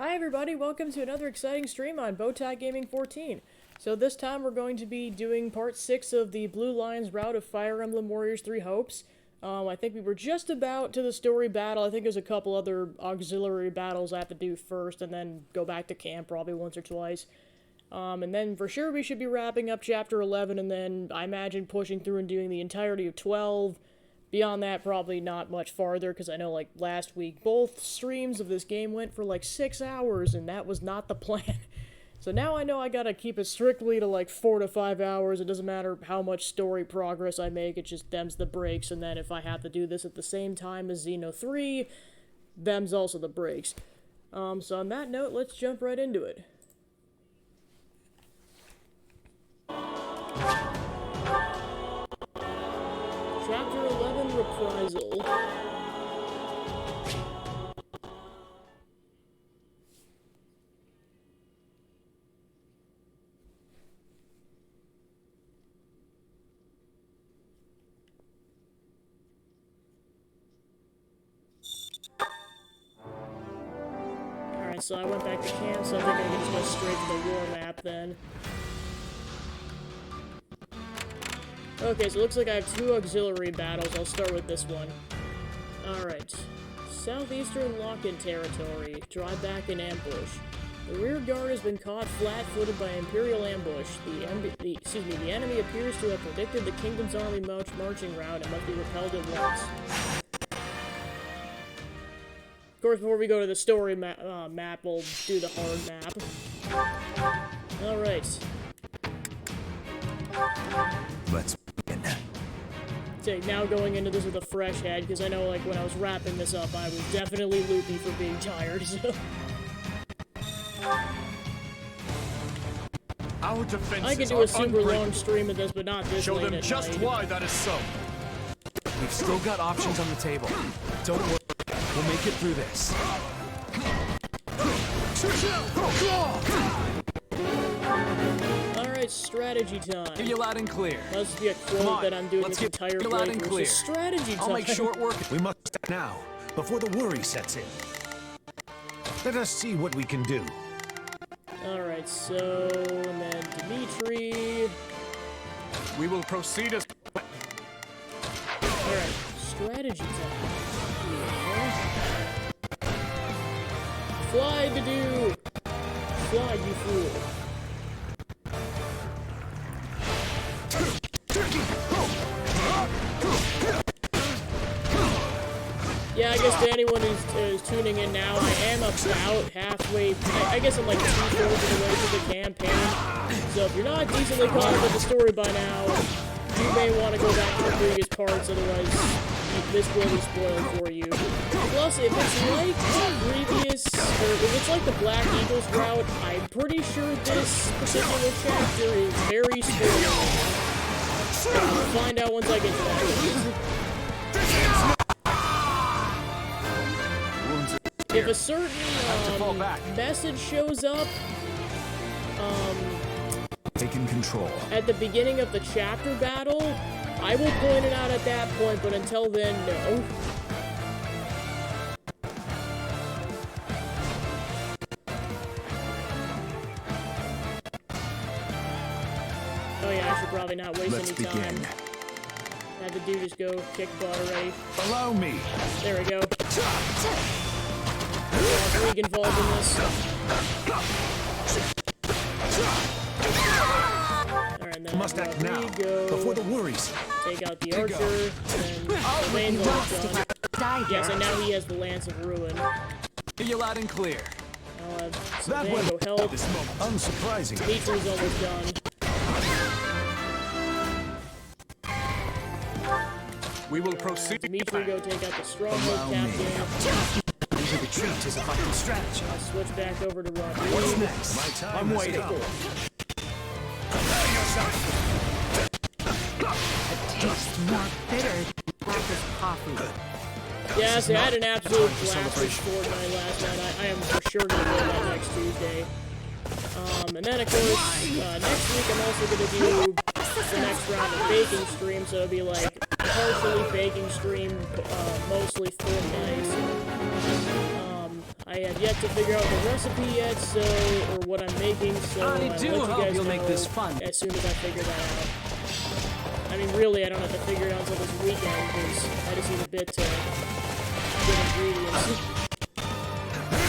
Hi everybody, welcome to another exciting stream on Bowtie Gaming 14. So this time we're going to be doing part 6 of the Blue Lions route of Fire Emblem Warriors 3 Hopes. I think we were just about to the story battle. I think there's a couple other auxiliary battles I have to do first and then go back to camp probably once or twice. And then for sure we should be wrapping up chapter 11 and then I imagine pushing through and doing the entirety of 12. Beyond that, probably not much farther, because I know, like, last week, both streams of this game went for, like, 6 hours, and that was not the plan. So now I know I gotta keep it strictly to, like, 4 to 5 hours. It doesn't matter how much story progress I make, it just them's the breaks, and then if I have to do this at the same time as Xeno 3, them's also the breaks. So on that note, let's jump right into it. Chapter 11, Reprisal. Alright, so I went back to camp, so I think I can just go straight to the war map then. Okay, so it looks like I have 2 auxiliary battles. I'll start with this one. Alright. Southeastern lock-in territory. Drive back in ambush. The rear guard has been caught flat-footed by Imperial ambush. The enemy appears to have predicted the Kingdom's army marching route and must be repelled at once. Of course, before we go to the story map, we'll do the hard map. Alright. Let's begin. So now going into this with a fresh head, because I know, like, when I was wrapping this up, I was definitely loopy for being tired, so... Our defenses I could do a super long stream of this, but not this late at night. Show them just why that is so. We've still got options on the table. Don't worry, we'll make it through this. Alright, strategy time. Hear you loud and clear. Must be a quote that I'm doing this entire playthrough. It's strategy time. I'll make short work. We must act now, before the worry sets in. Let us see what we can do. Alright, so... and then Dimitri... We will proceed as... Alright, strategy time. Yeah. Fly to do! Fly, you fool. Yeah, I guess to anyone who's tuning in now, I am about halfway, I guess I'm like 2/4 of the way through the campaign. So if you're not decently caught up with the story by now, you may want to go back to the previous parts, otherwise this will be spoiled for you. Plus, if it's like the previous, or if it's like the Black Eagles route, I'm pretty sure this particular chapter is very spoilable. We'll find out once I get to that. If a certain message shows up taking control at the beginning of the chapter battle, I will point it out at that point, but until then, no. Oh yeah, I should probably not waste any time. Have the dude just go kick butt already. Allow me. There we go. League involved in this. Alright, and then Must act now, before the worries. Take out the archer, and the main one's done. Yes, and now he has the Lance of Ruin. Hear you loud and clear. I'll have That Sylvain go help. Unsurprising. Dimitri's almost done. We will proceed. Dimitri go take out the Stronghold Captain. Retreat is a fucking strategy. I'll switch back over to Rodrigo. What's next? My time I'm waiting. Cool. Tastes more bitter than blackest coffee. Yeah, see, I had an absolute blast with Fortnite last night. I am for sure gonna play that next Tuesday. And then of course, next week I'm also gonna do the next round of baking stream, so it'll be like partially baking stream, mostly Fortnite. I have yet to figure out the recipe yet, so, or what I'm making, so I I'll do let you hope guys you'll know make this fun. as soon as I figure that out. I mean, really, I don't have to figure it out until this weekend, because I just need a bit to get ingredients.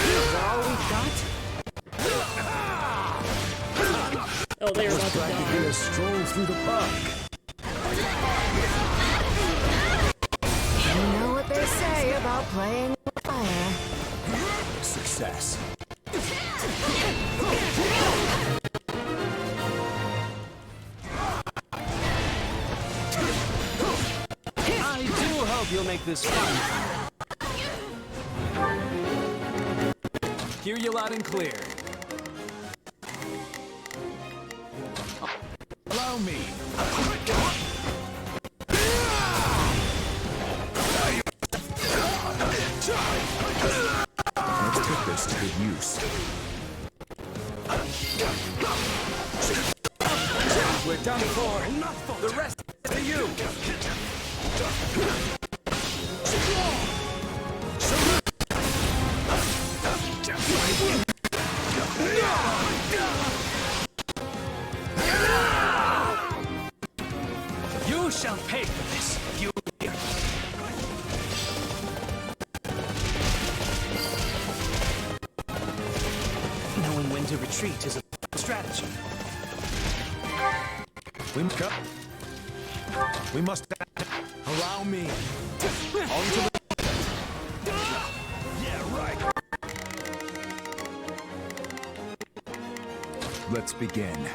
Is all we've got? Oh, they are about to Practically die. a stroll through the park. You know what they say about playing with fire. Success. I do hope you'll make this fun. Hear you loud and clear. Allow me. Let's put this to good use. We're done for. The rest is to you. You shall pay for this. You. Knowing when to retreat is a strategy. We must. Allow me. On to the. Yeah, right. Let's begin.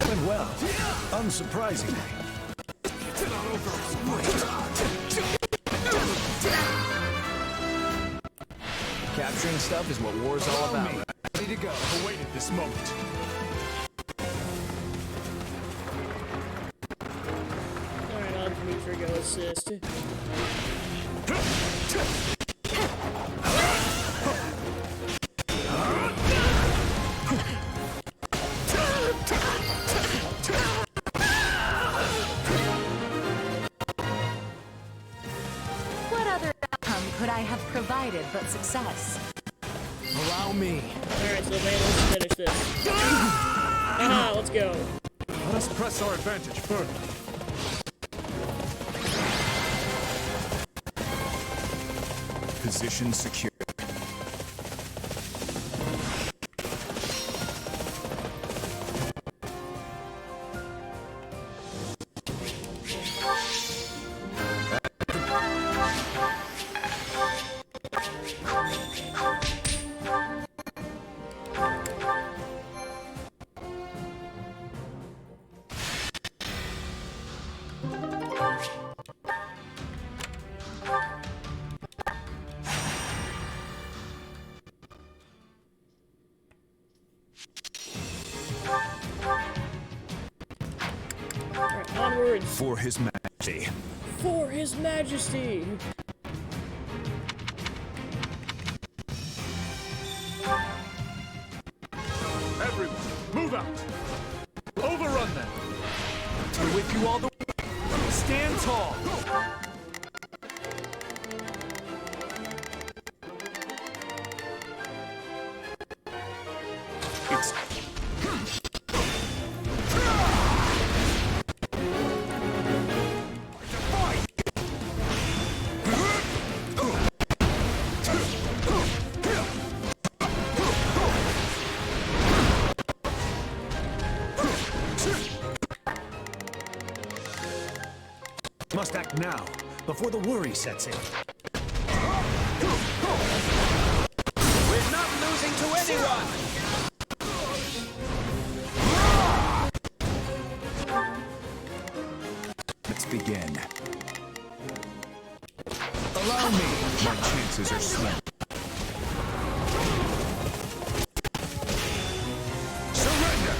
Went well, unsurprisingly. Capturing stuff is what war's all about. Ready to go. Awaited this moment. Alright, I'll Dimitri go assist. What other outcome could I have provided but success? Allow me. Alright, so man, let's finish this. Aha, let's go. Let us press our advantage further. Position secure. Alright, onwards. For His Majesty. For His Majesty! Everyone, move out. Overrun them. We're with you all the way. Stand tall. It's must act now, before the worry sets in. We're not losing to anyone. Let's begin. Allow me. My chances are slim. Surrender!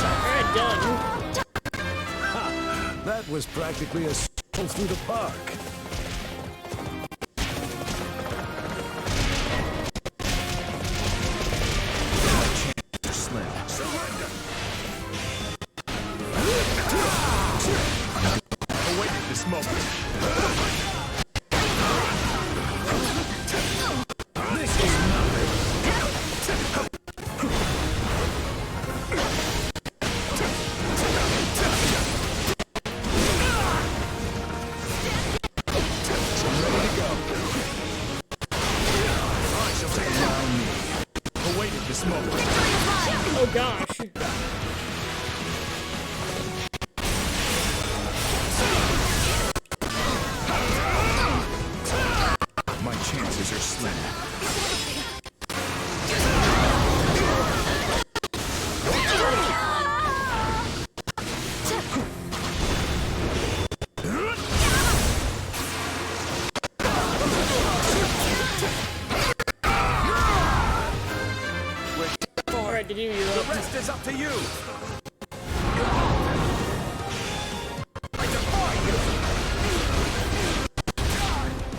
Alright, done. That was practically a through the park. Slim. Surrender. Awaited this moment. This is nothing. Awaited this moment. Oh gosh. My chances are slim. Alright, did you The rest is up to you. I defy you.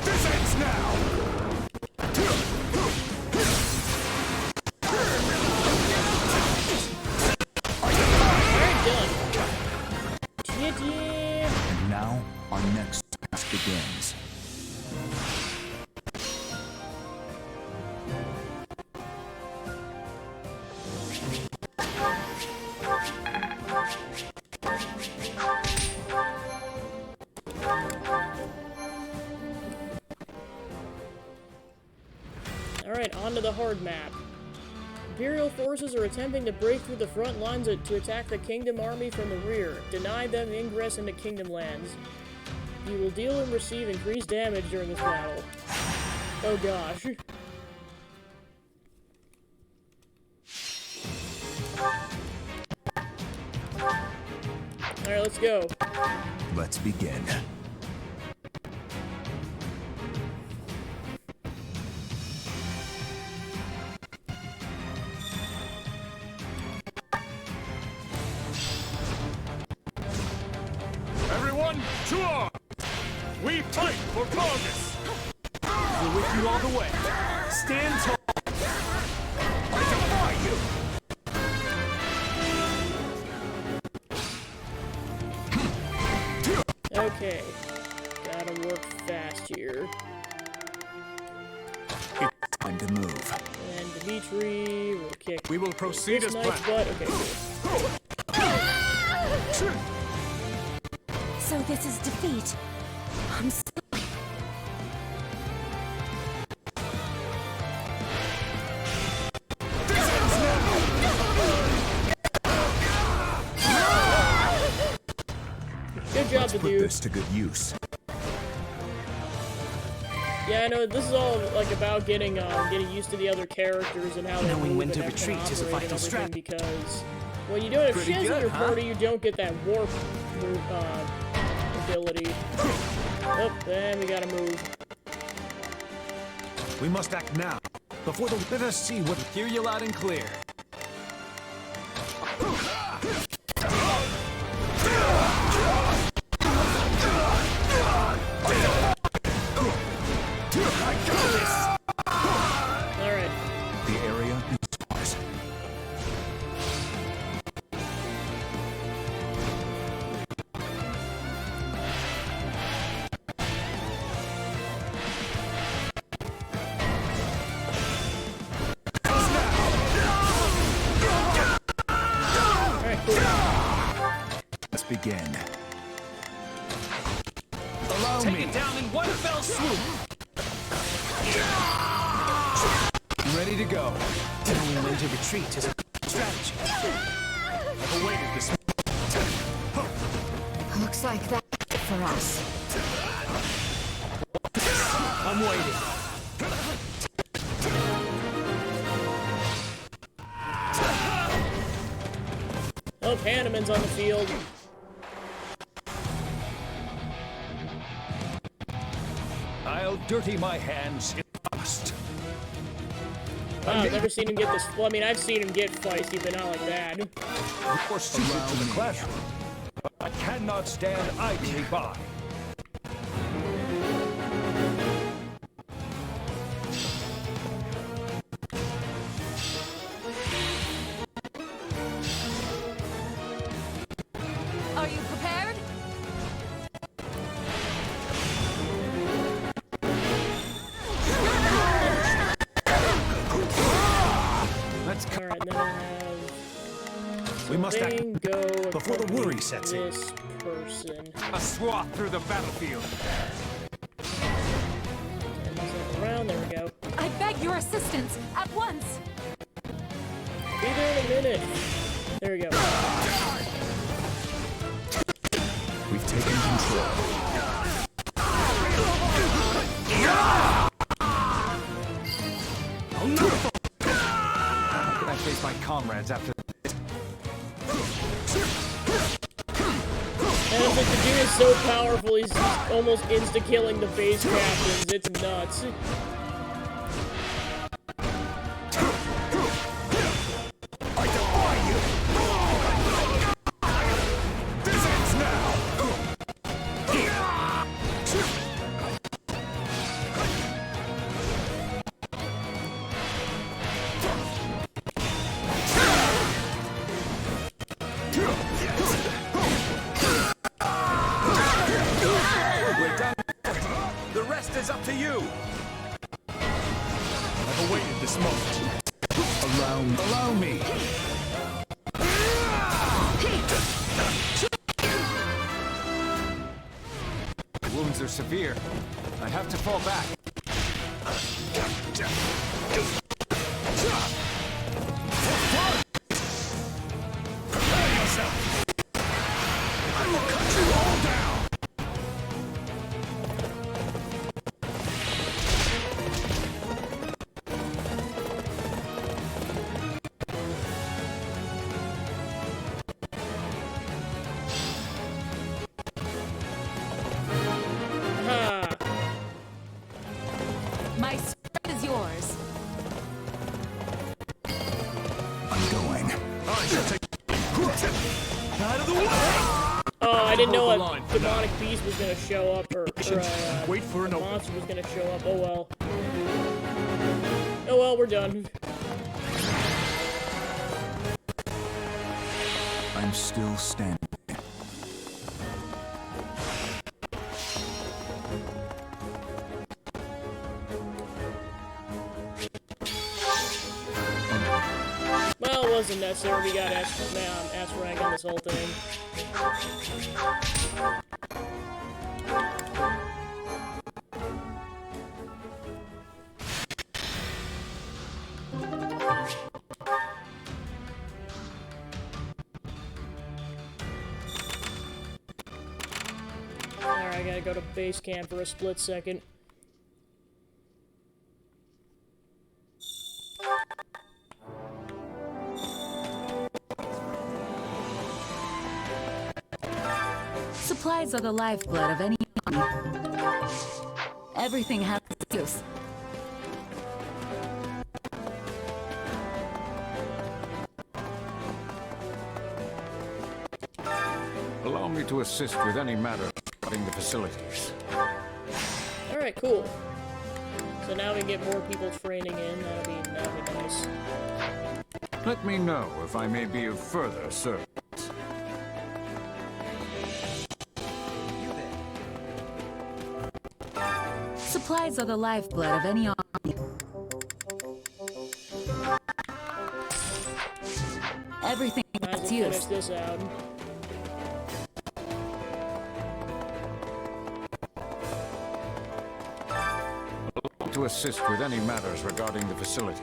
This ends now. Alright, done. And now our next task begins. Alright, on to the hard map. Imperial forces are attempting to break through the front lines to attack the Kingdom army from the rear. Deny them ingress into Kingdom lands. You will deal and receive increased damage during this battle. Oh gosh. Alright, let's go. Let's begin. Everyone, to arms! We fight for progress! We're with you all the way. Stand tall. I defy you! Okay. Gotta work fast here. It's time to move. And Dimitri will kick We will proceed this as knight's planned. butt. Okay, cool. So this is defeat. I'm so Good job, Let's the put dude. this to good use. Yeah, I know this is all like about getting used to the other characters and how they Knowing move when and to how they retreat is a operate vital and everything, strat. because when you don't have Pretty shiz in good, your huh? party, you don't get that warp ability. Oh, then we gotta move. We must act now. Before the... Let us see what... Hear you loud and clear. Alright. The area is ours. Alright, cool. Let's begin. Allow Take me. it down in one fell swoop. Ready to go. Knowing when to retreat is a strategy. I've awaited this. looks like that for us. I'm waiting. Oh, Hanneman's on the field. I'll dirty my hands in dust. Wow, I've never seen him get this. Well, I mean, I've seen him get feisty, but not like that. You're suited to the classroom. But I cannot stand idly by. must act Go before the worry sets in. this person. A swath through the battlefield. Turn myself around. There we go. I beg your assistance at once. Be there in a minute. There we go. We've taken control. How can I face my comrades after this? And the dude is so powerful, he's almost insta-killing the base captains. It's nuts. We're done. The rest is up to you. I've awaited this moment. Allow me. The wounds are severe. I have to fall back. Prepare yourself. I will cut you all down. Ha! My strength is yours. I'm going. I shall take out of the way. Oh, I didn't know Hold the a line for now. demonic beast was gonna show up, or Wait for an a opening. monster was gonna show up. Oh well. Oh well, we're done. I'm still standing. Well, it wasn't necessary. We got S rank on this whole thing. Alright, I gotta go to base camp for a split second. Supplies are the lifeblood of any army. Everything has its use. Allow me to assist with any matter regarding the facilities. Alright, cool. So now we get more people training in. That'll be nice. Let me know if I may be of further service. Supplies are the lifeblood of any army. Everything Might has as its well finish use. this out. To assist with any matters regarding the facility.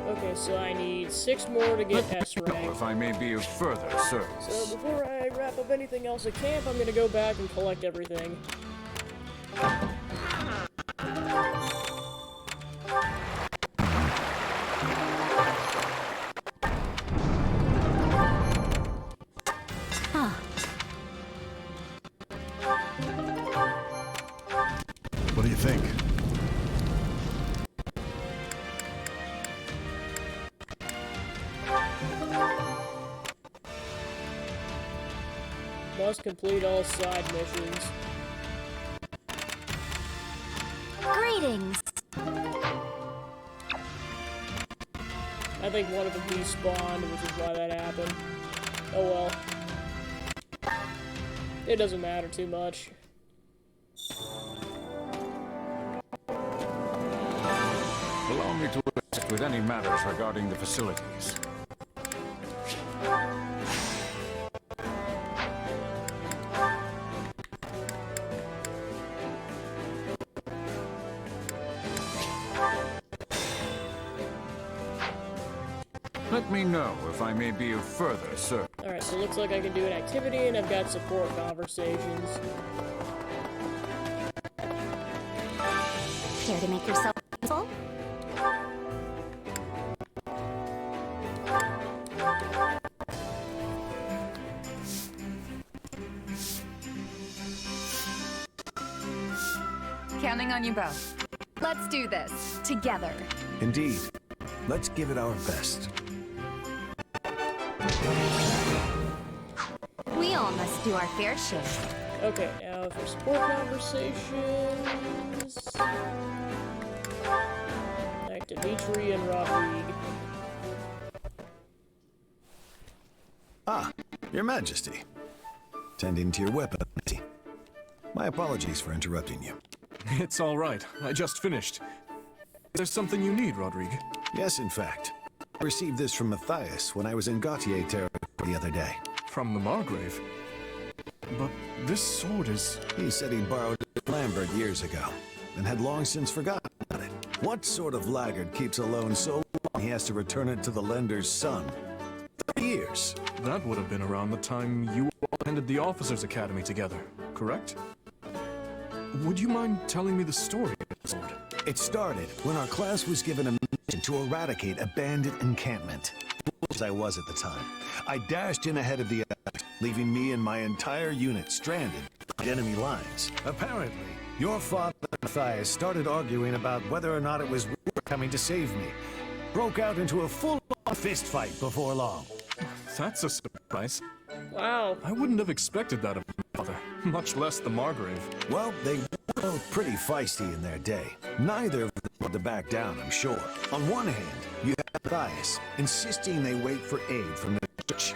Okay, so I need 6 more to get S Know rank. if I may be of further service. So before I wrap up anything else at camp, I'm gonna go back and collect everything. Huh. What do you think? Must complete all side missions. Greetings. I think one of them despawned, which is why that happened. Oh well. It doesn't matter too much. Allow me to assist with any matters regarding the facilities. Let me know if I may be of further service. Alright, so it looks like I can do an activity, and I've got support conversations. Care to make yourself useful? Counting on you both. Let's do this together. Indeed. Let's give it our best. We all must do our fair share. Okay, now for support conversations... Like Dimitri and Rodrigue. Ah, Your Majesty. Tending to your weapon. My apologies for interrupting you. It's all right. I just finished. There's something you need, Rodrigue. Yes, in fact. I received this from Matthias when I was in Gautier territory the other day. From the Margrave? But this sword is... He said he borrowed it from Lambert years ago, and had long since forgotten about it. What sort of laggard keeps a loan so long he has to return it to the lender's son? 30 years. That would have been around the time you all attended the Officers' Academy together, correct? Would you mind telling me the story of the sword? It started when our class was given a mission to eradicate a bandit encampment. As I was at the time, I dashed in ahead of the others, leaving me and my entire unit stranded at enemy lines. Apparently, your father, Matthias, started arguing about whether or not it was worth coming to save me. Broke out into a full-on fist fight before long. That's a surprise. Wow. I wouldn't have expected that of my father, much less the Margrave. Well, they were both pretty feisty in their day. Neither of them wanted to back down, I'm sure. On one hand, you have Matthias, insisting they wait for aid from the church.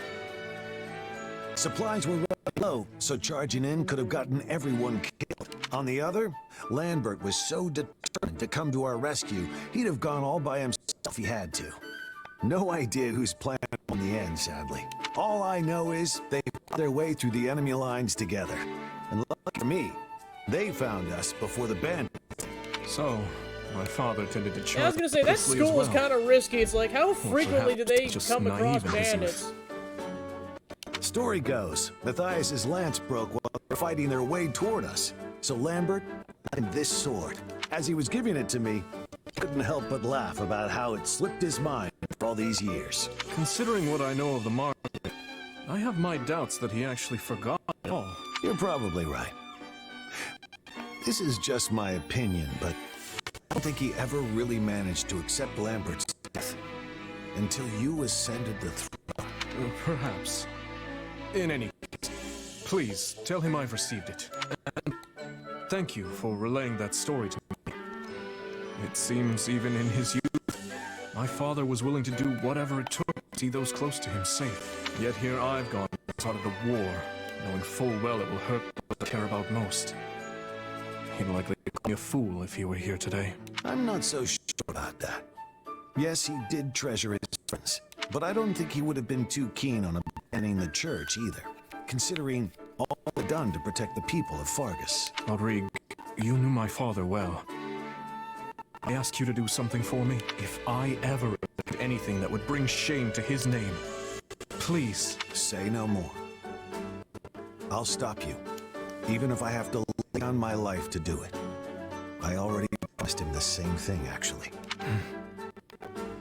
Supplies were running low, so charging in could have gotten everyone killed. On the other, Lambert was so determined to come to our rescue, he'd have gone all by himself if he had to. No idea whose plan in the end, sadly. All I know is they fought their way through the enemy lines together. And lucky for me, they found us before the bandits. So, my father tended to Yeah, I charge was gonna say, that quickly as school is well. kind of risky. It's like, how frequently do they just come across naive in his bandits? youth. Story goes, Matthias's lance broke while they were fighting their way toward us. So Lambert and this sword. As he was giving it to me, I couldn't help but laugh about how it slipped his mind for all these years. Considering what I know of the Margrave, I have my doubts that he actually forgot it all. You're probably right. This is just my opinion, but I don't think he ever really managed to accept Lambert's death until you ascended the throne. Perhaps. In any case, please tell him I've received it. And thank you for relaying that story to me. It seems even in his youth, my father was willing to do whatever it took to see those close to him safe. Yet here I've gone and started a war, knowing full well it will hurt what I care about most. He'd likely call me a fool if he were here today. I'm not so sure about that. Yes, he did treasure his friends, but I don't think he would have been too keen on abandoning the church either, considering all they've done to protect the people of Fargus. Rodrigue, you knew my father well. I ask you to do something for me. If I ever did anything that would bring shame to his name, please. Say no more. I'll stop you, even if I have to lay down my life to do it. I already promised him the same thing, actually.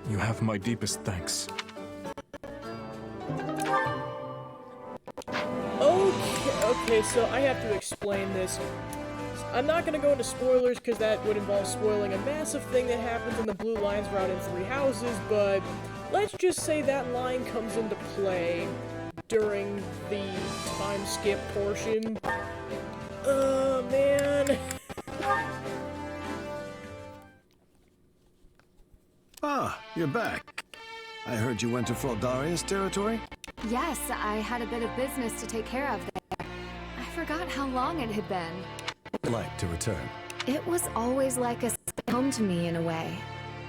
You have my deepest thanks. Okay, so I have to explain this. I'm not gonna go into spoilers because that would involve spoiling a massive thing that happens in the Blue Lions route in Three Houses, but let's just say that line comes into play during the time skip portion. Oh, man. Ah, you're back. I heard you went to Fraldaria's territory? Yes, I had a bit of business to take care of there. I forgot how long it had been. I'd like to return. It was always like a second home to me in a way.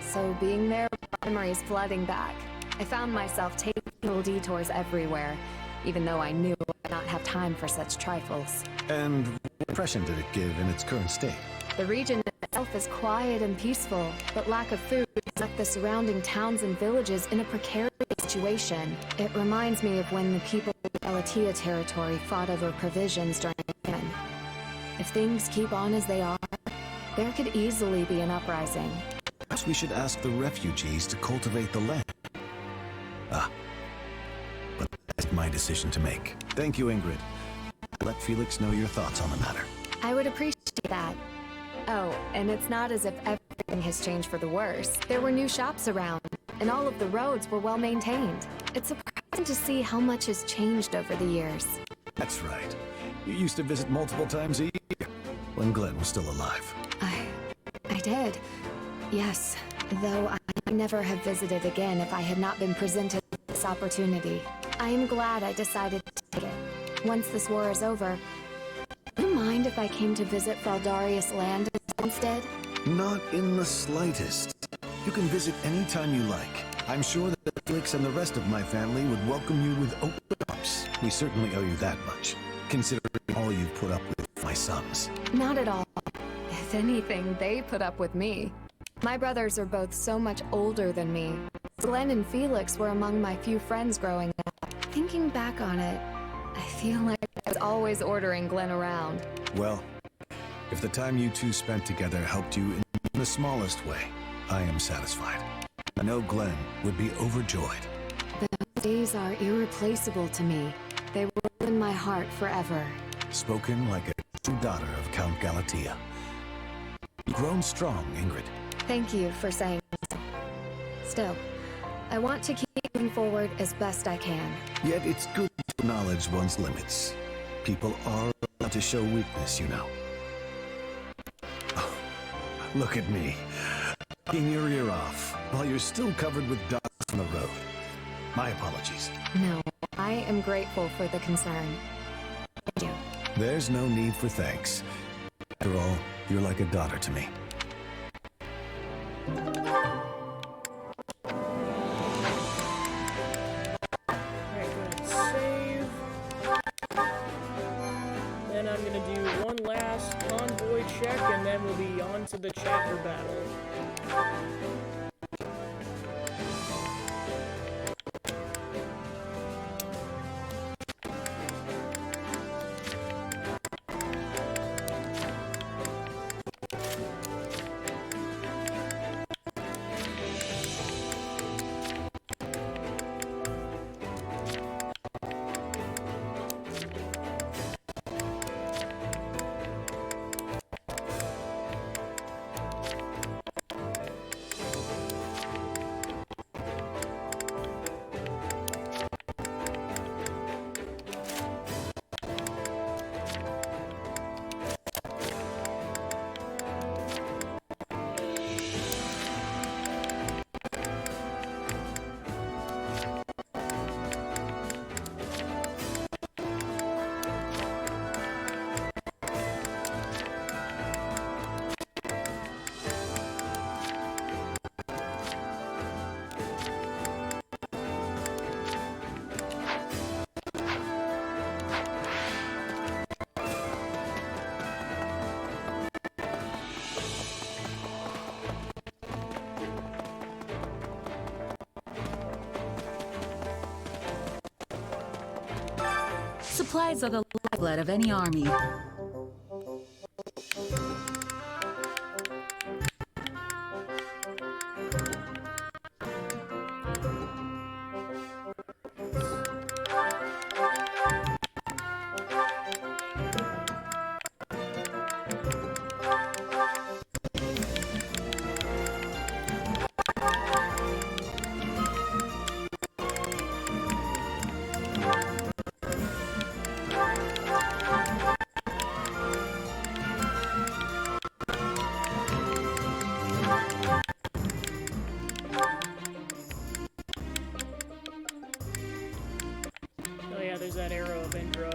so being there brought memories flooding back. I found myself taking little detours everywhere, even though I knew I would not have time for such trifles. And what impression did it give in its current state? The region itself is quiet and peaceful, but lack of food has left the surrounding towns and villages in a precarious situation. It reminds me of when the people of the Galatia territory fought over provisions during the famine. If things keep on as they are, there could easily be an uprising. Perhaps we should ask the refugees to cultivate the land. But that's my decision to make. Thank you, Ingrid. Let Felix know your thoughts on the matter. I would appreciate that. Oh, and it's not as if everything has changed for the worse. There were new shops around, and all of the roads were well maintained. It's surprising to see how much has changed over the years. That's right. You used to visit multiple times a year when Glenn was still alive. I did. Yes, though I never have visited again if I had not been presented with this opportunity. I am glad I decided to take it. Once this war is over, do you mind if I came to visit Fraldarius land instead? Not in the slightest. You can visit anytime you like. I'm sure that Felix and the rest of my family would welcome you with open arms. We certainly owe you that much, considering all you've put up with my sons. Not at all. If anything, they put up with me. My brothers are both so much older than me. Glenn and Felix were among my few friends growing up. Thinking back on it, I feel like I was always ordering Glenn around. Well, if the time you two spent together helped you in the smallest way, I am satisfied. I know Glenn would be overjoyed. Those days are irreplaceable to me. They will live in my heart forever. Spoken like a true daughter of Count Galatia. You've grown strong, Ingrid. Thank you for saying so. Still, I want to keep moving forward as best I can. Yet it's good to acknowledge one's limits. People are allowed to show weakness, you know. Oh, look at me, talking your ear off while you're still covered with dust on the road. My apologies. No, I am grateful for the concern. Thank you. There's no need for thanks. After all, you're like a daughter to me. Alright, go ahead and save. Then I'm gonna do one last convoy check, and then we'll be on to the chapter battle. Supplies are the lifeblood of any army. Oh yeah, there's that arrow of Indra.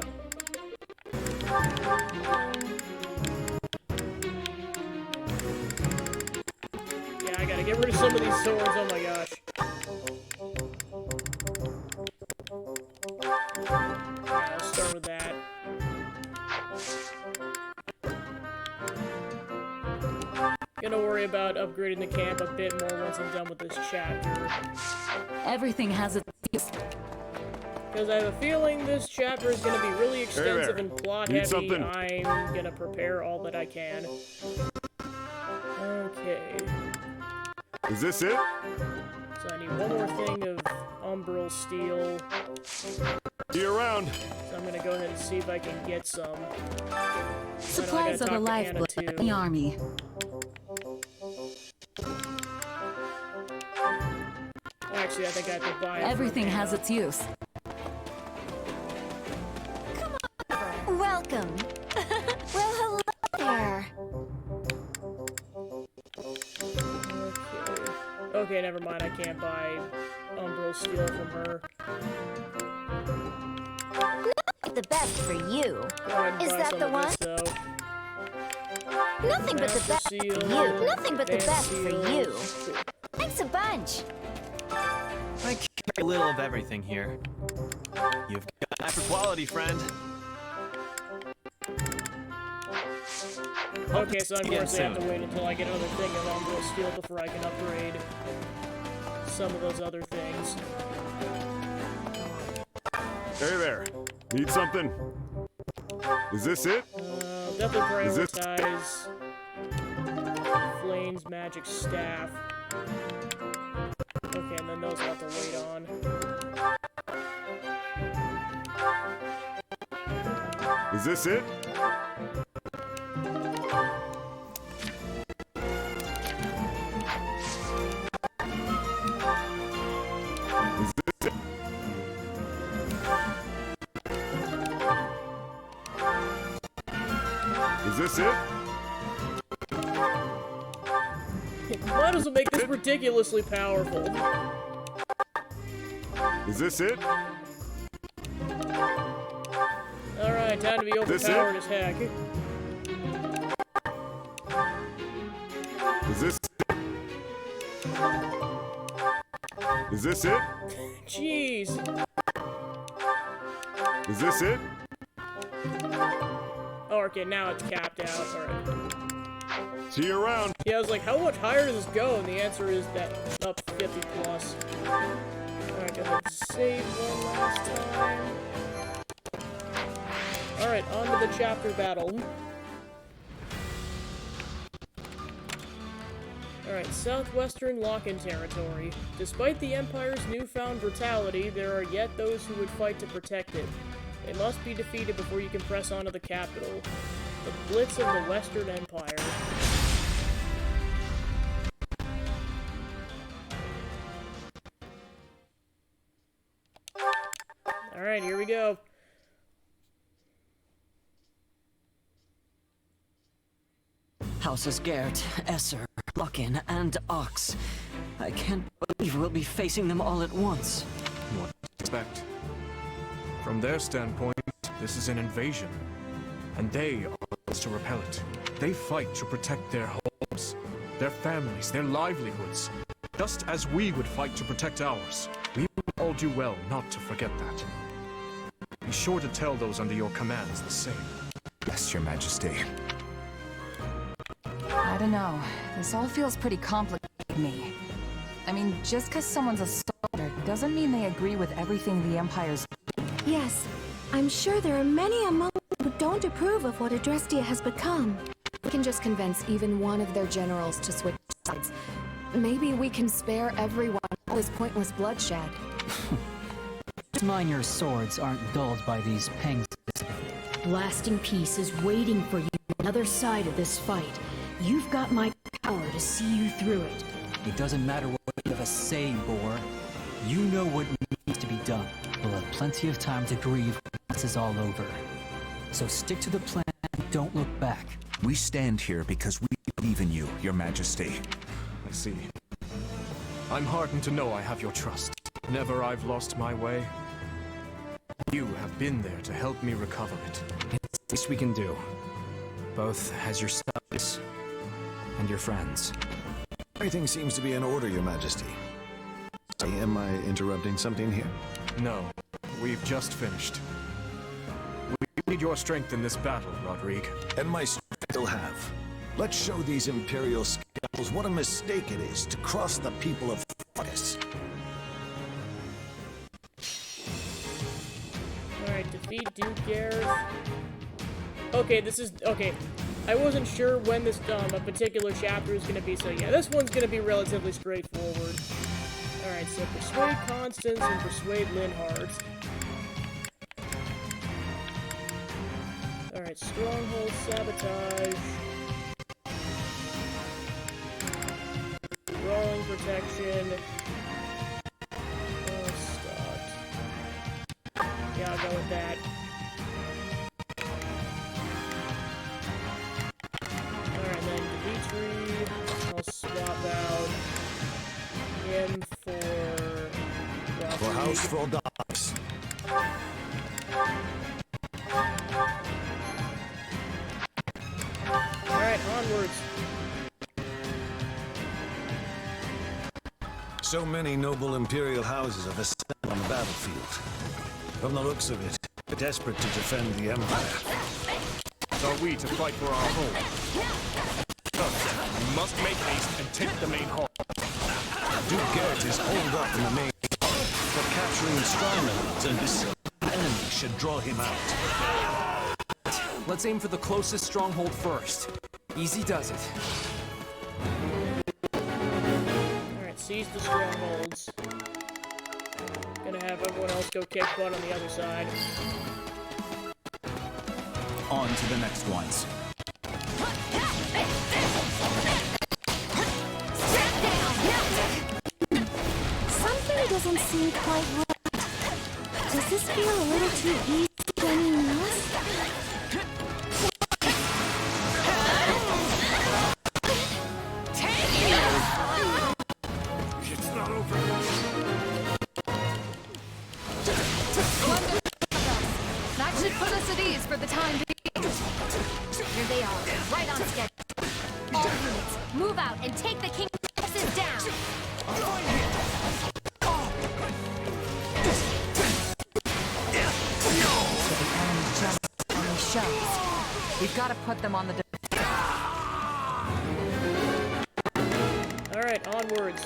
Yeah, I gotta get rid of some of these swords, oh my gosh. Alright, I'll start with that. Gonna worry about upgrading the camp a bit more once I'm done with this chapter. Everything has its use. Because I have a feeling this chapter is gonna be really extensive and plot Need heavy. something? I'm gonna prepare all that I can. Okay. Is this it? So I need one more thing of umbral steel. See you around. So I'm gonna go ahead and see if I can get some. Supplies are the lifeblood of the army. Actually, I think I have to buy it. Everything from has Anna. its use. Welcome. Well, hello there. Okay, never mind. I can't buy umbral steel from her. The best for you. Go ahead and Is buy that some the of one? this, though. Nothing but the Master best for seal, you. Nothing but the advanced best for seals. you. Cool. Thanks a bunch. I carry a little of everything here. You've got an eye for quality, friend. Okay, so unfortunately I have to wait until I get another thing of umbral steel before I can upgrade some of those other things. Hey there. Need something? Is this it? Definitely Is this- prioritize Flame's magic staff. Okay, and then those I'll have to wait on. Is this it? Is this it? Is this it? Might as well make this ridiculously powerful. Is this it? Alright, time to be This it? overpowered as heck. Is this it? Is this it? Jeez. Is this it? Oh, okay, now it's capped out. Alright. See you around. Yeah, I was like, how much higher does this go? And the answer is that up 50 plus. Alright, go ahead and save one last time. Alright, on to the chapter battle. Alright, southwestern Lock-in territory. Despite the Empire's newfound brutality, there are yet those who would fight to protect it. They must be defeated before you can press on to the capital. The Blitz of the Western Empire. Alright, here we go. Houses Gert, Esser, Lock-in, and Ox. I can't believe we'll be facing them all at once. What to expect? From their standpoint, this is an invasion, and they are the ones to repel it. They fight to protect their homes, their families, their livelihoods, just as we would fight to protect ours. We would all do well not to forget that. Be sure to tell those under your commands the same. Yes, Your Majesty. I don't know. This all feels pretty complicated to me. I mean, just because someone's a starter doesn't mean they agree with everything the Empire's doing. Yes, I'm sure there are many among them who don't approve of what Adrestia has become. We can just convince even one of their generals to switch sides. Maybe we can spare everyone all this pointless bloodshed. Mind your swords aren't dulled by these pangs. Lasting peace is waiting for you on the other side of this fight. You've got my power to see you through it. It doesn't matter what you have a say, Boar. You know what needs to be done. We'll have plenty of time to grieve when this is all over. So stick to the plan and don't look back. We stand here because we believe in you, Your Majesty. I see. I'm heartened to know I have your trust. Never I've lost my way. You have been there to help me recover it. It's the least we can do. Both as your sons and your friends. Everything seems to be in order, Your Majesty. Am I interrupting something here? No, we've just finished. We need your strength in this battle, Rodrigue. And my strength still have. Let's show these Imperial scoundrels what a mistake it is to cross the people of Farkas. Alright, defeat Duke Gareth. Okay, this is... Okay. I wasn't sure when this, a particular chapter is gonna be, so yeah, this one's gonna be relatively straightforward. Alright, so persuade Constance and persuade Linhardt. Alright, stronghold sabotage. Brawling protection. Oh, stop. Yeah, I'll go with that. Alright, then Dimitri. I'll swap out him for Houseful Dogs. Alright, onwards. So many noble Imperial houses have assembled on the battlefield. From the looks of it, they're desperate to defend the Empire. Are we to fight for our home? We must make haste and take the main hall. Duke Garrett is holed up in the main hall, but capturing strongholds and the enemy should draw him out. Let's aim for the closest stronghold first. Easy does it. Alright, seize the strongholds. Gonna have everyone else go kick butt on the other side. On to the next ones. Something doesn't seem quite right. Does this feel a little too easy for anyone else? It's not over. That should put us at ease for the time being. Here they are, right on schedule. All units, move out and take the king forces down. So the enemy just only shows. We've got to put them on the Alright, onwards.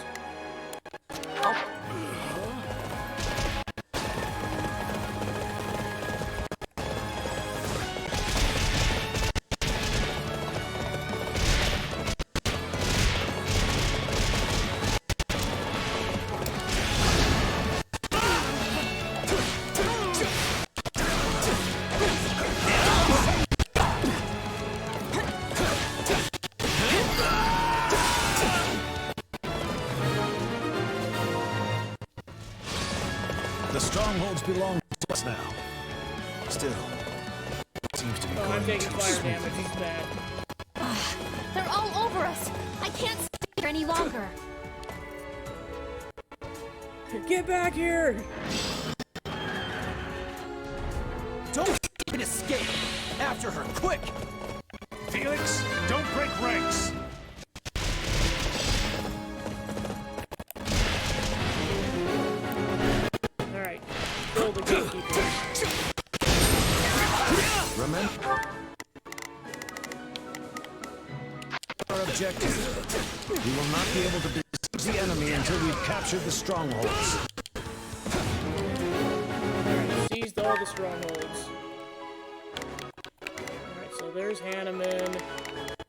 The strongholds belong to us now. Still, it seems to be I'm going taking too fire smoothly. damage, it's bad. They're all over us. I can't stay here any longer. Get back here! Don't let it escape! After her, quick! Felix, don't break ranks! Alright, kill the gatekeepers. Remember our objective. We will not be able to besiege the enemy until we've captured the strongholds. Alright, seized all the strongholds. Alright, so there's Hanneman.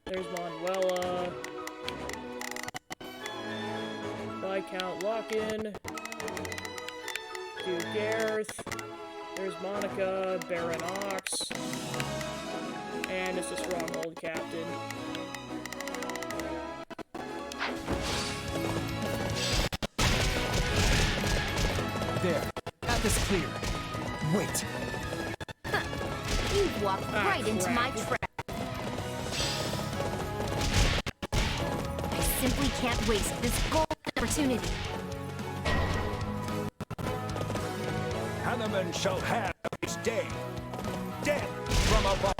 There's Manuela. Viscount Lock-in. Duke Gareth. There's Monica, Baron Ox. And it's the stronghold captain. There. Got this clear. Wait. You've walked right into my trap. I simply can't waste this golden opportunity. Hanneman shall have his day. Death from above.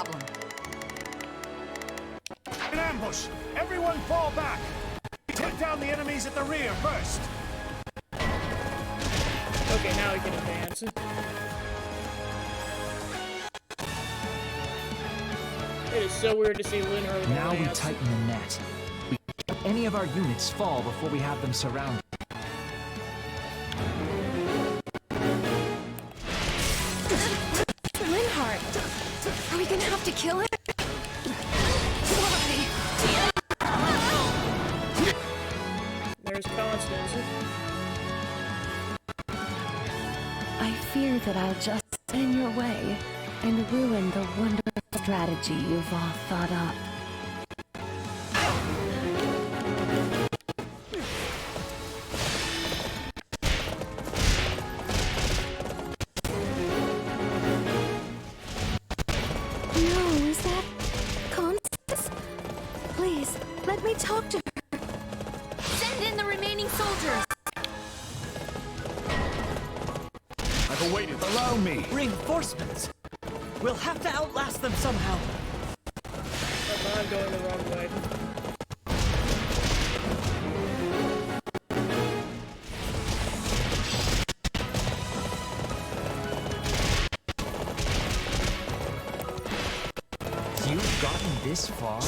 problem. An ambush! Everyone fall back! Take down the enemies at the rear first! Okay, now we can advance. It is so weird to see Linhard Now we advance. tighten the net. We can't let any of our units fall before we have them surrounded. Linhard! Are we gonna have to kill it? Why? There's Constance. I fear that I'll just get in your way and ruin the wonderful strategy you've all thought up. No, is that Constance? Please, let me talk to her. Send in the remaining soldiers! I've awaited. Allow me! Reinforcements! We'll have to outlast them somehow. I'm going the wrong way. You've gotten this far?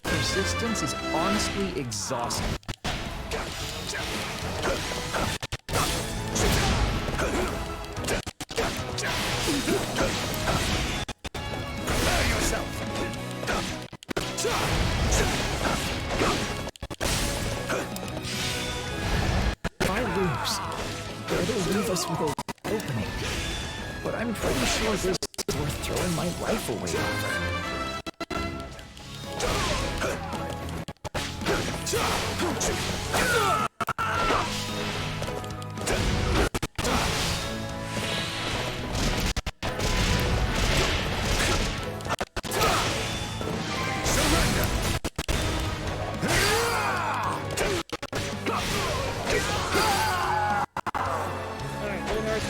Persistence is honestly exhausting. Prepare yourself! If I lose, it'll leave us with an opening. But I'm pretty sure this is worth throwing my life away over.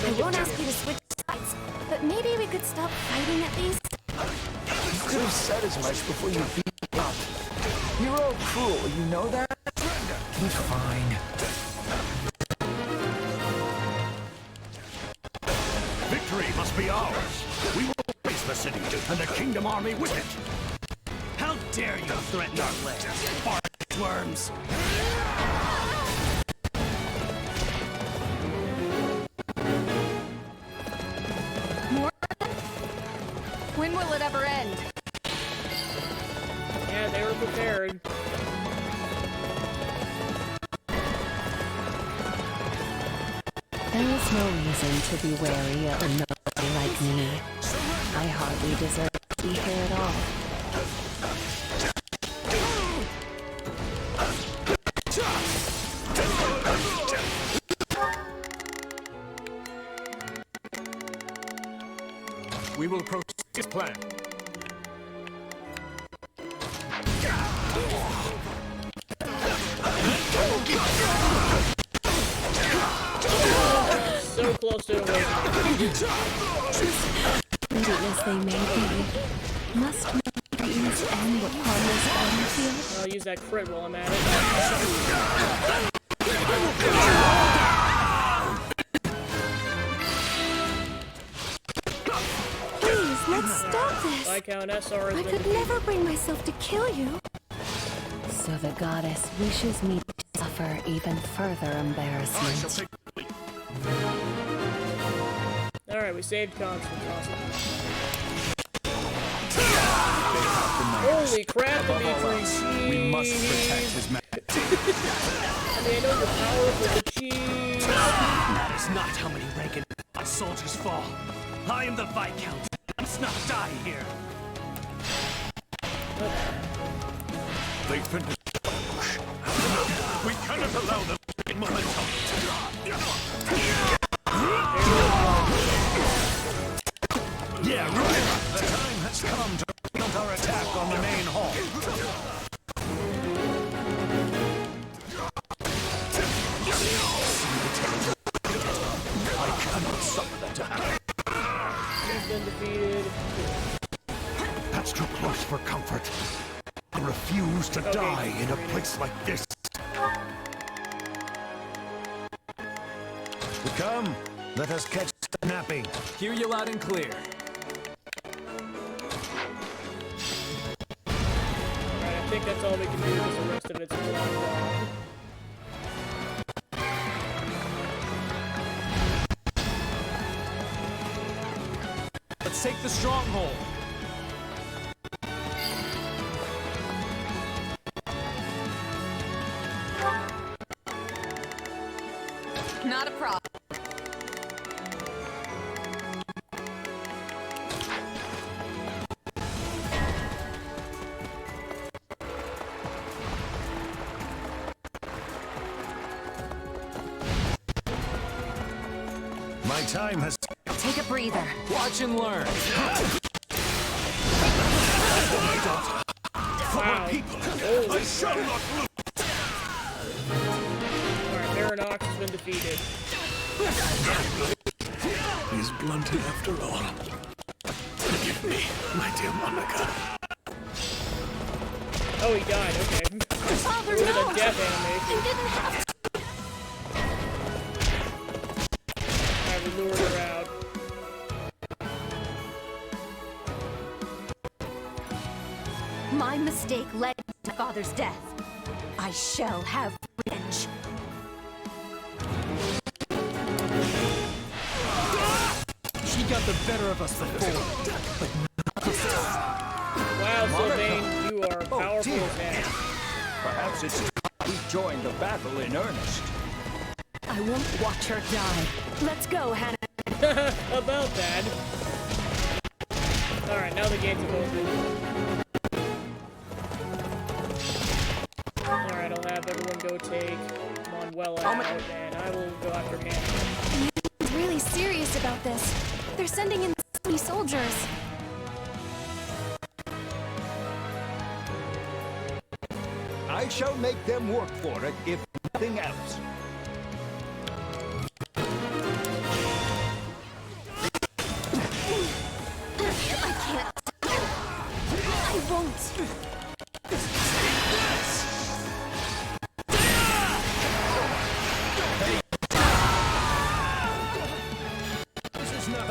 I won't ask you to switch sides, but maybe we could stop fighting at least. You could have said as much before you beat me up. You're all cruel, you know that? Be fine. Victory must be ours! We will raise the city, and the Kingdom Army with it! How dare you threaten our land, bark worms! More? When will it ever end? Yeah, they were prepared. There is no reason to be wary of a nobody like me. I hardly deserve to be here at all. We will proceed as planned. So close to awakening. Great as they may be, must my dreams end upon this battlefield? I'll use that crit while I'm at Please, let's stop this! Viscount SR I has could been... never bring myself to kill you. So the goddess wishes me to suffer even further embarrassment. Alright, we saved Constance. Awesome. Holy crap, Dimitri! We must protect his man. I mean, I know you're powerful, but cheese! That is not how many Reagan soldiers fall. I am the Viscount. I must not die here. They finished. We cannot allow them to gain momentum. Yeah, right. The time has come to mount our attack on the main hall. I cannot suffer that to happen. He's been defeated. It's too close for comfort. I refuse to die in a place like this. Come, let us catch the napping. Hear you loud and clear. Alright, I think that's all we can do because the rest of it's blocked off. Let's take the stronghold. Not a problem. My time has... Take a breather. Watch and learn. Wow. I shall not lose. Alright, Marinox has been defeated. He's blunted after all. Forgive me, my dear Monica. Oh, he died, okay. Father, Look at no! the death animation. I didn't have to. Alright, we lured her out. My mistake led to Father's death. I shall have revenge. She got the better of us before, but not this time. Wow, Sylvain, you are powerful dear. as heck. Perhaps it's time we join the battle in earnest. I won't watch her die. Let's go, Hannah. About that. Alright, now the gates have opened. Alright, I'll have everyone go take Manuela out, and I will go after Hannah. He's really serious about this. They're sending in so many soldiers. I shall make them work for it, if nothing else. I can't. I won't.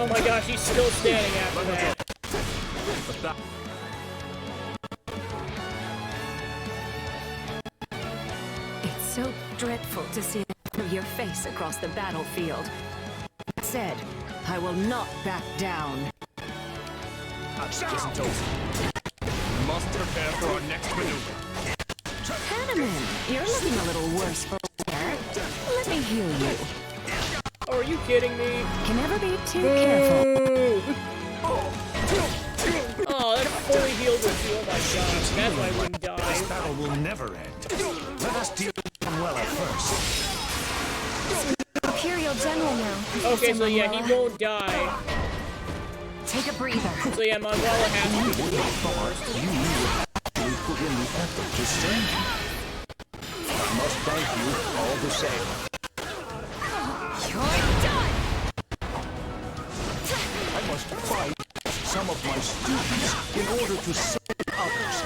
Oh my gosh, he's still standing after that. It's so dreadful to see your face across the battlefield. That said, I will not back down. Isn't over. We must prepare for our next maneuver. Hanneman, you're looking a little worse for wear. Let me heal you. Oh, are you kidding me? Can never be too careful. Oh, that fully healed her too. Oh my gosh, that's why I wouldn't die. This battle will never end. Let us deal with Manuela first. Imperial General now. Okay, so yeah, he won't die. Take a breather. So yeah, Manuela has to be defeated first. You will put in the effort to save me. I must thank you all the same. You're done! I must fight some of my students in order to save others.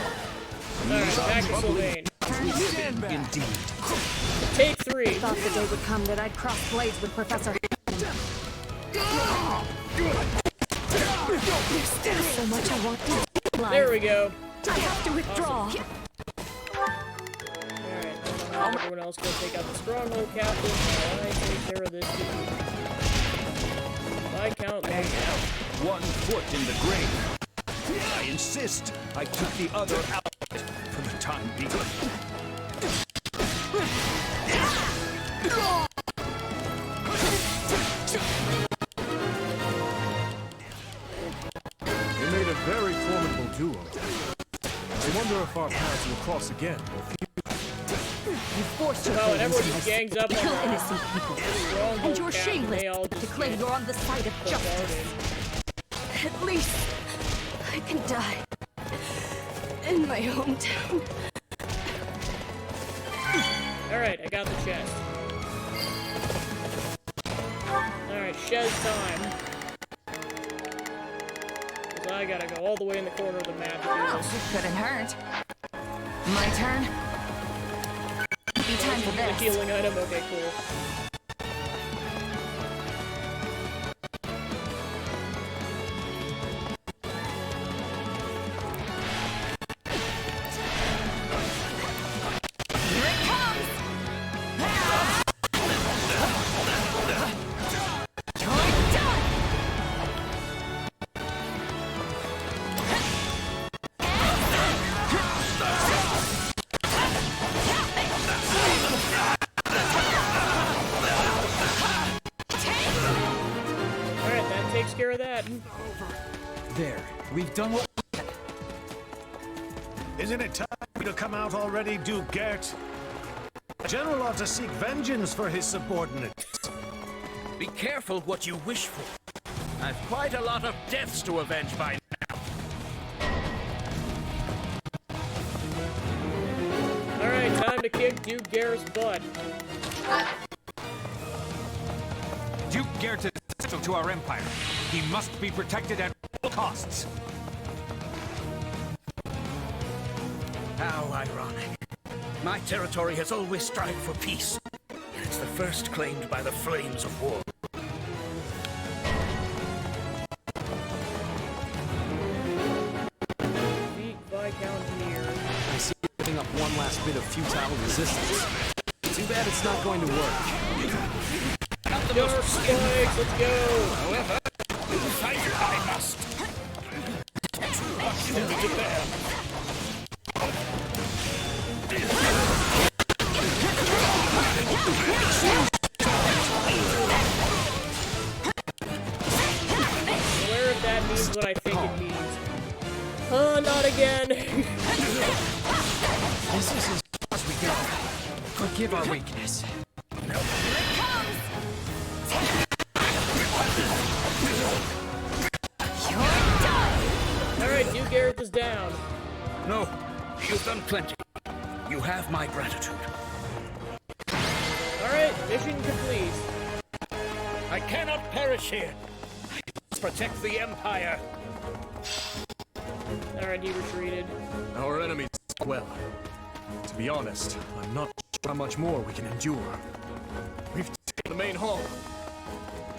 Alright, back to Sylvain. We live in, indeed. Take 3. Thought the day would come that I'd cross blades with Professor Hammond. There's still so much I want to do in life. There we go. I have to withdraw. Alright, everyone else go take out the stronghold captain while I take care of this dude. By count, And now, one foot in the grave. I insist I keep the other out for the time being. We made a very formidable duo. I wonder if our paths will cross again. You forced your Oh, and way everyone into just my gangs up on kill the innocent people. stronghold And you're captain. shameless They all to just claim get you're on the side of justice. bombarded. At least I can die in my hometown. Alright, I got the chest. Alright, Shez time. 'Cause I gotta go all the way in the corner of the map to do this. It couldn't hurt. My turn. Be time for A this. healing item? Okay, cool. Takes care of that. There. We've done what... Isn't it time to come out already, Duke Gert? The general ought to seek vengeance for his subordinates. Be careful what you wish for. I've quite a lot of deaths to avenge by now. Alright, time to kick Duke Gert's butt. Duke Gert is essential to our empire. He must be protected at all costs. How ironic. My territory has always strived for peace, and it's the first claimed by the flames of war. Beat Viscount here. I see you putting up one last bit of futile resistance. Too bad it's not going to work. Dark spikes, let's go! However, fight I must. Too much to bear. Where if that means what I think it means. Not again! This is as far as we go. Forgive our weakness. Alright, Duke Gareth is down. No, you've done plenty. You have my gratitude. Alright, mission complete. I cannot perish here. I must protect the Empire. Alright, he retreated. Our enemies well. To be honest, I'm not sure how much more we can endure. We've taken the main hall.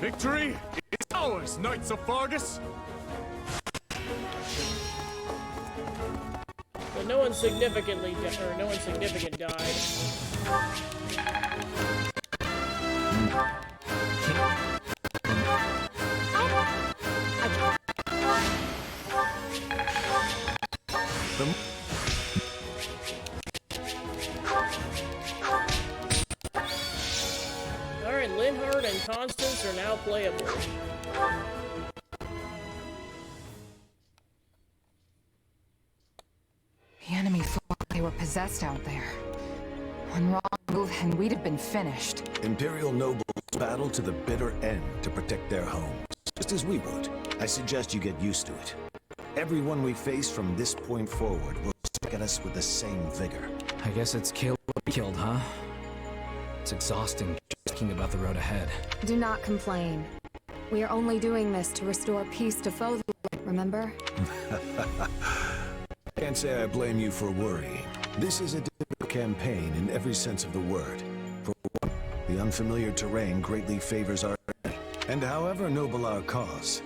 Victory is ours, Knights of Fargus! But no one significant died. Alright, Linhardt and Constance are now playable. The enemy thought they were possessed out there. One wrong move and we'd have been finished. Imperial nobles battle to the bitter end to protect their homes, just as we would. I suggest you get used to it. Everyone we face from this point forward will stick at us with the same vigor. I guess it's kill or be killed, huh? It's exhausting just thinking about the road ahead. Do not complain. We are only doing this to restore peace to foes, remember? I can't say I blame you for worrying. This is a difficult campaign in every sense of the word. For one, the unfamiliar terrain greatly favors our enemy. And however noble our cause,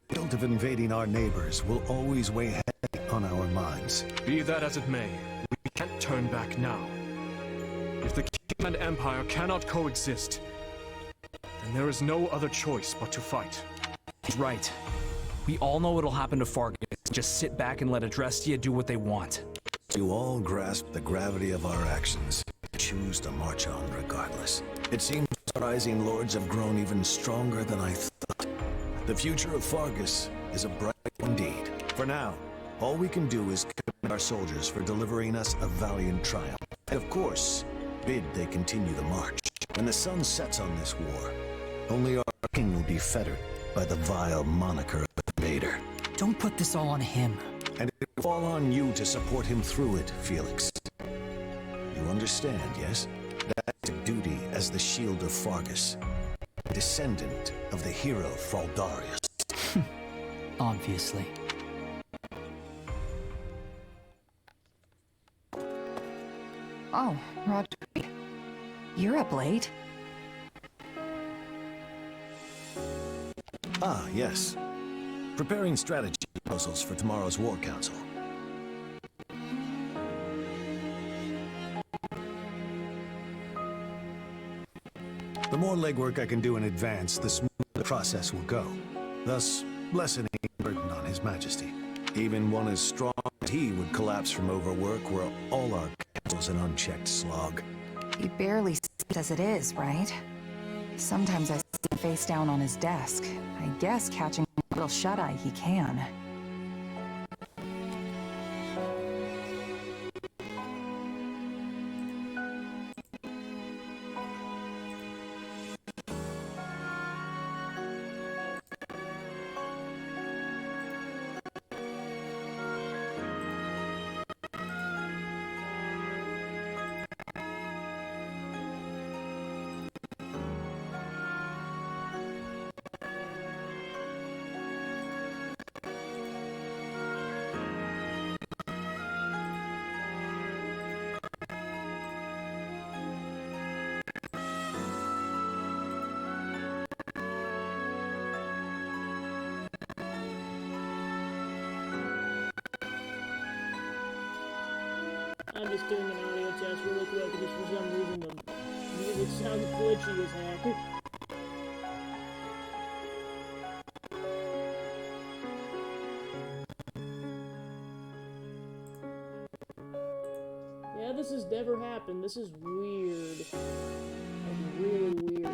the guilt of invading our neighbors will always weigh heavy on our minds. Be that as it may, we can't turn back now. If the Kingdom and Empire cannot coexist, then there is no other choice but to fight. He's right. We all know what'll happen to Fargus. Just sit back and let Adrestia do what they want. You all grasp the gravity of our actions. Choose to march on regardless. It seems our rising lords have grown even stronger than I thought. The future of Fargus is a bright one indeed. For now, all we can do is commend our soldiers for delivering us a valiant triumph. And of course, bid they continue the march. When the sun sets on this war, only our king will be fettered by the vile moniker of invader. Don't put this all on him. And it will fall on you to support him through it, Felix. You understand, yes? That's a duty as the shield of Fargus, a descendant of the hero Fraldarius. Obviously. Oh, Roger. You're up late. Ah, yes. Preparing strategy proposals for tomorrow's War Council. The more legwork I can do in advance, the smoother the process will go, thus lessening the burden on His Majesty. Even one as strong as he would collapse from overwork were all our council's an unchecked slog. He barely sleeps as it is, right? Sometimes I see him face down on his desk. I guess catching a little shut-eye he can. I'm just doing an audio test really quick, just for some reason the music sounds glitchy as heck. Yeah, this has never happened. This is weird. Like, really weird.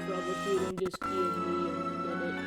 Troubleshooting, just give me a minute.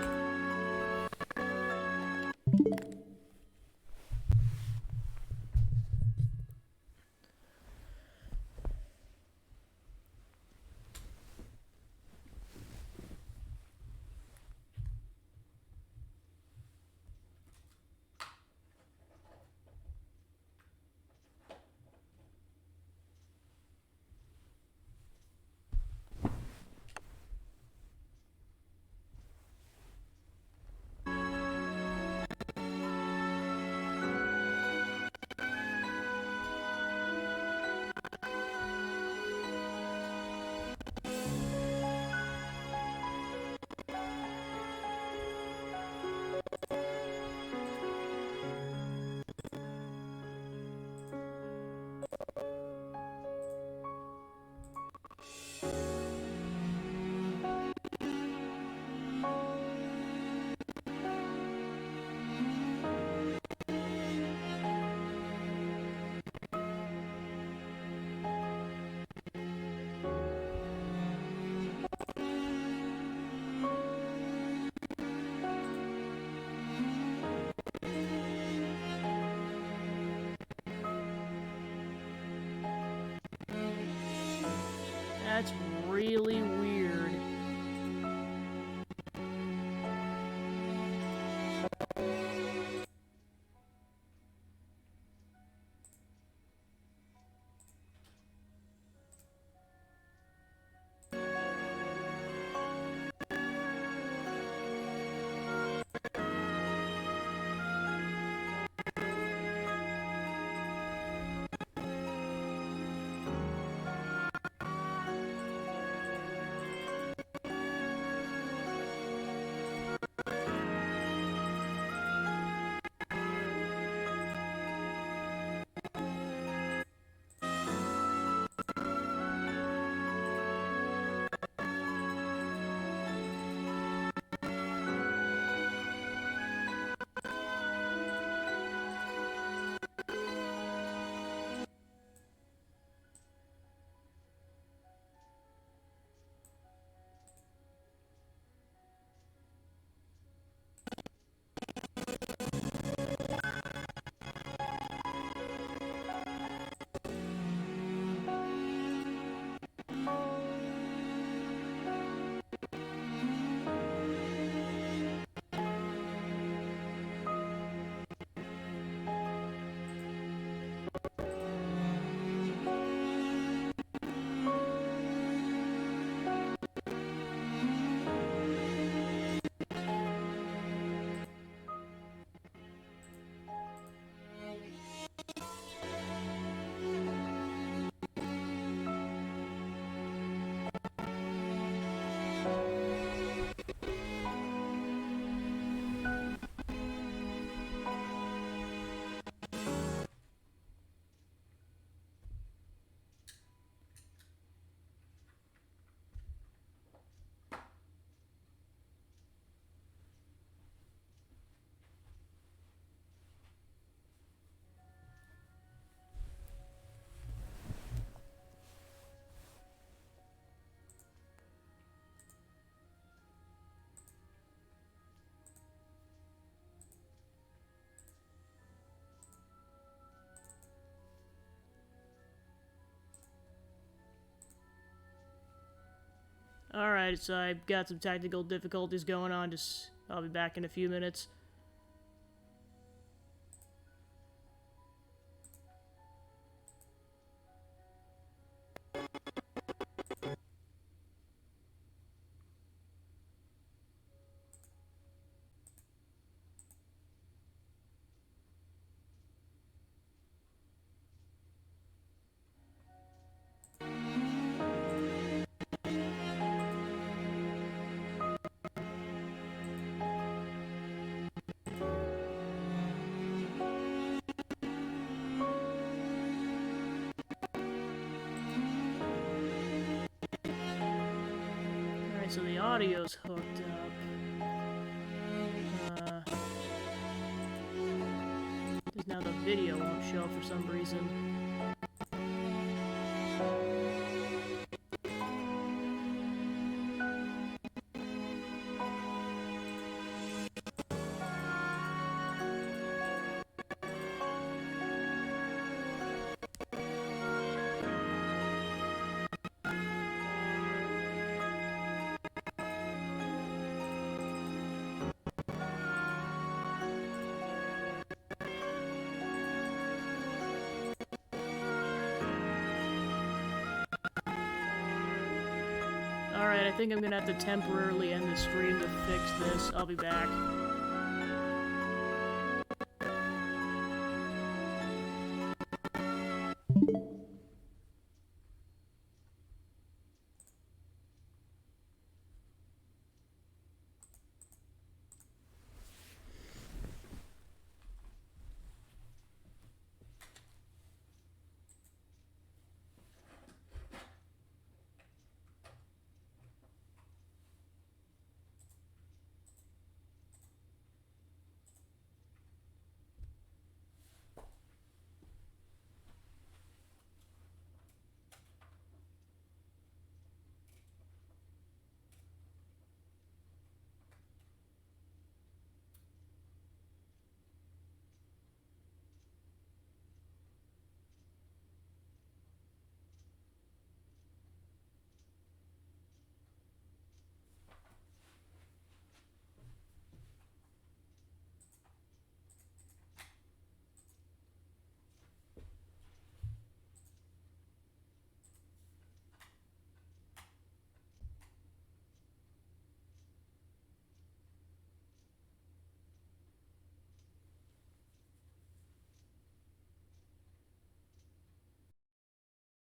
Alright, so I've got some technical difficulties going on. I'll be back in a few minutes. So the audio's hooked up. Because now the video won't show for some reason. Alright, I think I'm gonna have to temporarily end the stream to fix this. I'll be back.